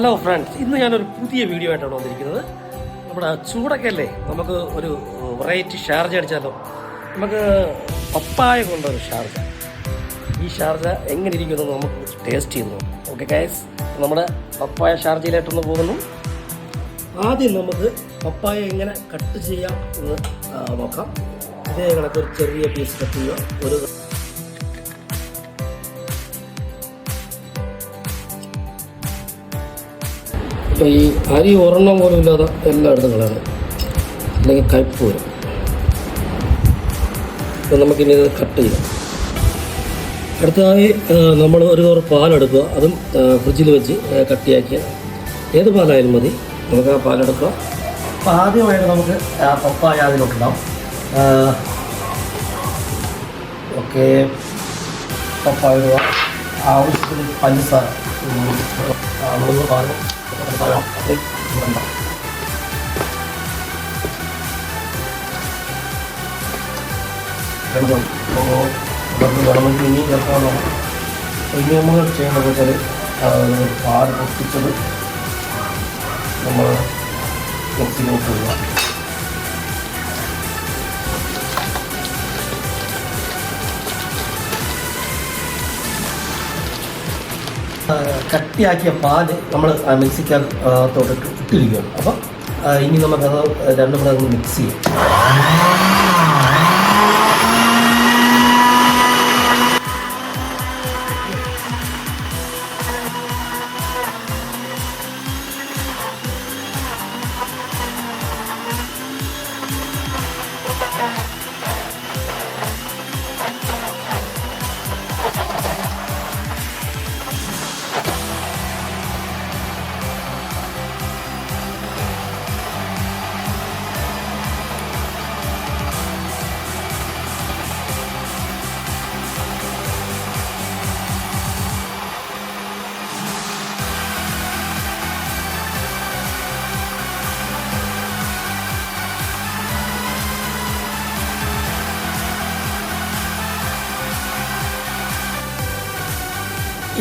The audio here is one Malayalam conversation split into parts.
ഹലോ ഫ്രണ്ട്സ്, ഇന്ന് ഞാനൊരു പുതിയ വീഡിയോ ആയിട്ടാണ് വന്നിരിക്കുന്നത്. നമ്മുടെ ചൂടൊക്കെ അല്ലേ, നമുക്ക് ഒരു വെറൈറ്റി ഷാർജ അടിച്ചാലോ. നമുക്ക് പപ്പായ കൊണ്ടൊരു ഷാർജ. ഈ ഷാർജ എങ്ങനെ ഇരിക്കുമെന്ന് നമുക്ക് ടേസ്റ്റ് ചെയ്തു നോക്കാം. ഓക്കെ ഗൈസ്, നമ്മുടെ പപ്പായ ഷാർജയിലായിട്ടൊന്ന് പോകുന്നു. ആദ്യം നമുക്ക് പപ്പായ എങ്ങനെ കട്ട് ചെയ്യാം എന്ന് നോക്കാം. ഇതേ കണക്ക് ഒരു ചെറിയ പീസ് കട്ട് ചെയ്യുക. ഒരു ഈ അരി ഒരെണ്ണം പോലും ഇല്ലാതെ എല്ലായിടത്തും കളയണം, അല്ലെങ്കിൽ കയ്പ്പ് വരും. അപ്പം നമുക്കിനി ഇത് കട്ട് ചെയ്യാം. അടുത്തതായി നമ്മൾ ഒരു കവർ പാലെടുക്കുക. അതും ഫ്രിഡ്ജിൽ വെച്ച് കട്ടിയാക്കിയ ഏത് പാലായാലും മതി. നമുക്ക് ആ പാലെടുക്കുക. അപ്പോൾ ആദ്യമായിട്ട് നമുക്ക് പപ്പായ അതിലോട്ടുണ്ടാവും. ഓക്കെ, പപ്പായ ഇടുക. ആവശ്യത്തിന് പഞ്ചസാര നമ്മൾ പാല് ഗവൺമെൻറ് ഇനി ചേർക്കാവുന്ന. ഇനി നമ്മൾ ചെയ്യേണ്ടത് വെച്ചാൽ പാല് പൊട്ടിച്ചത് നമ്മൾ മിക്സിയിലോട്ട് ഇടുക. കട്ടിയാക്കിയ പാല് നമ്മൾ മിക്സിക്കകത്തോട്ട് ഇട്ടിരിക്കുകയാണ്. അപ്പം ഇനി നമുക്കത് രണ്ടും കൂടെ ഒന്ന് മിക്സ് ചെയ്യും.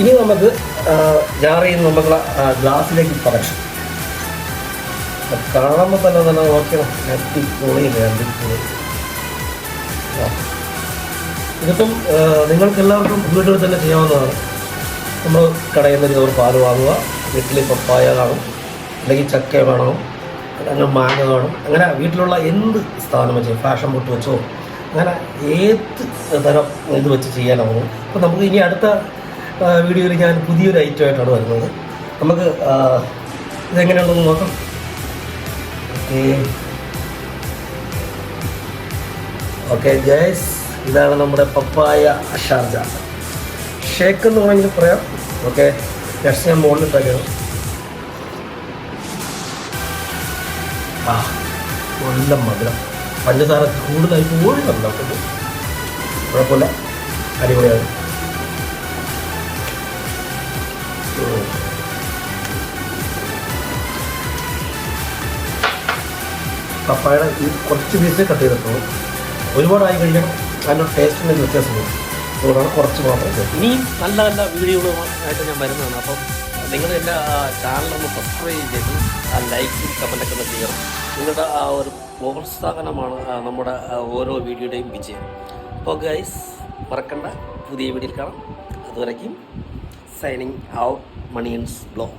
ഇനി നമുക്ക് ജാറിൽ നിന്ന് നമുക്കുള്ള ഗ്ലാസ്സിലേക്ക് പകർത്തും. കാണുമ്പോൾ തന്നെ നോക്കണം. ഇതിപ്പം നിങ്ങൾക്കെല്ലാവർക്കും വീട്ടിൽ തന്നെ ചെയ്യാവുന്നതാണ്. നമ്മൾ കടയിൽ നിന്ന് ഒരു പാല് വാങ്ങുക. വീട്ടിൽ പപ്പായ കാണും, അല്ലെങ്കിൽ ചക്ക വേണം, അല്ലെങ്കിൽ മാങ്ങ കാണും. അങ്ങനെ വീട്ടിലുള്ള എന്ത് സ്ഥാനം വെച്ചോ, ഫാഷൻ പൊട്ട് വെച്ചോ, അങ്ങനെ ഏത് തരം ഇത് വെച്ച് ചെയ്യാനാവും. അപ്പം നമുക്ക് ഇനി അടുത്ത വീഡിയോയിൽ ഞാൻ പുതിയൊരു ഐറ്റമായിട്ടാണ് വരുന്നത്. നമുക്ക് ഇതെങ്ങനെയുണ്ടെന്ന് നോക്കാം. ഓക്കെ ഗൈസ്, ഇതാണ് നമ്മുടെ പപ്പായ ഷാർജ. ഷേക്ക് എന്ന് വേണമെങ്കിൽ പറയാം. ഓക്കെ, ജസ്റ്റ് ഞാൻ മുകളിലിട്ടേക്കണം. നല്ല മധുരം, പഞ്ചസാര കൂടുതലായി പോലും ഉണ്ടാക്കുന്നത് കുഴപ്പമില്ല, അടിപൊളിയാണ്. പപ്പായയുടെ ഈ കുറച്ച് പീസേ കട്ട് ചെയ്തിട്ടുള്ളൂ. ഒരുപാടായി കഴിഞ്ഞാൽ അതിൻ്റെ ടേസ്റ്റിന് വ്യത്യാസം വരും. അതുകൊണ്ടാണ് കുറച്ച് മാത്രം. ഇനിയും നല്ല നല്ല വീഡിയോകളുമായിട്ട് ഞാൻ വരുന്നതാണ്. അപ്പം നിങ്ങൾ എൻ്റെ ചാനലൊന്ന് സബ്സ്ക്രൈബ് ചെയ്ത് ലൈക്കും കമൻറ്റൊക്കെ ഒന്ന് ചെയ്യണം. നിങ്ങളുടെ ആ ഒരു പ്രോത്സാഹനമാണ് നമ്മുടെ ഓരോ വീഡിയോയുടെയും വിജയം. അപ്പോൾ ഗൈസ്, മറക്കണ്ട, പുതിയ വീഡിയോയിൽ കാണാം. അതുവരയ്ക്കും സൈനിങ് ഔട്ട്, മണിയൻസ് ബ്ലോഗ്.